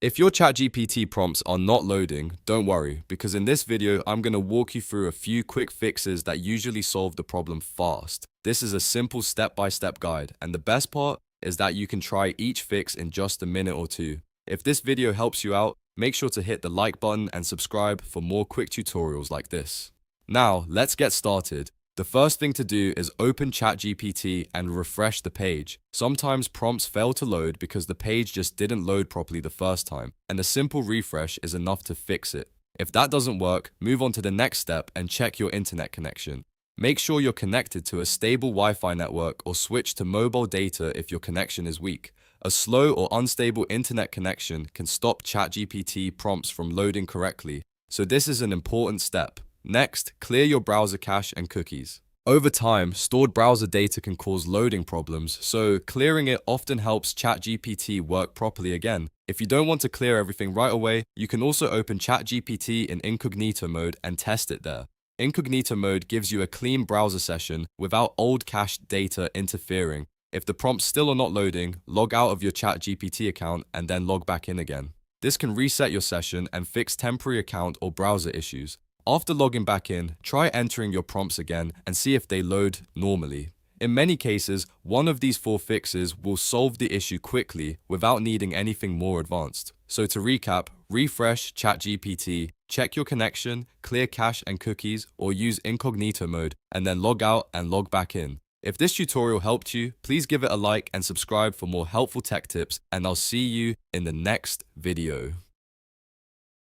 If your ChatGPT prompts are not loading, don't worry, because in this video, I'm going to walk you through a few quick fixes that usually solve the problem fast. This is a simple step-by-step guide, and the best part is that you can try each fix in just a minute or two. If this video helps you out, make sure to hit the like button and subscribe for more quick tutorials like this. Now, let's get started. The first thing to do is open ChatGPT and refresh the page. Sometimes prompts fail to load because the page just didn't load properly the first time, and a simple refresh is enough to fix it. If that doesn't work, move on to the next step and check your internet connection. Make sure you're connected to a stable Wi-Fi network or switch to mobile data if your connection is weak. A slow or unstable internet connection can stop ChatGPT prompts from loading correctly, so this is an important step. Next, clear your browser cache and cookies. Over time, stored browser data can cause loading problems, so clearing it often helps ChatGPT work properly again. If you don't want to clear everything right away, you can also open ChatGPT in Incognito mode and test it there. Incognito mode gives you a clean browser session without old cached data interfering. If the prompts still are not loading, log out of your ChatGPT account and then log back in again. This can reset your session and fix temporary account or browser issues. After logging back in, try entering your prompts again and see if they load normally. In many cases, one of these 4 fixes will solve the issue quickly without needing anything more advanced. So to recap, refresh ChatGPT, check your connection, clear cache and cookies, or use incognito mode, and then log out and log back in. If this tutorial helped you, please give it a like and subscribe for more helpful tech tips, and I'll see you in the next video.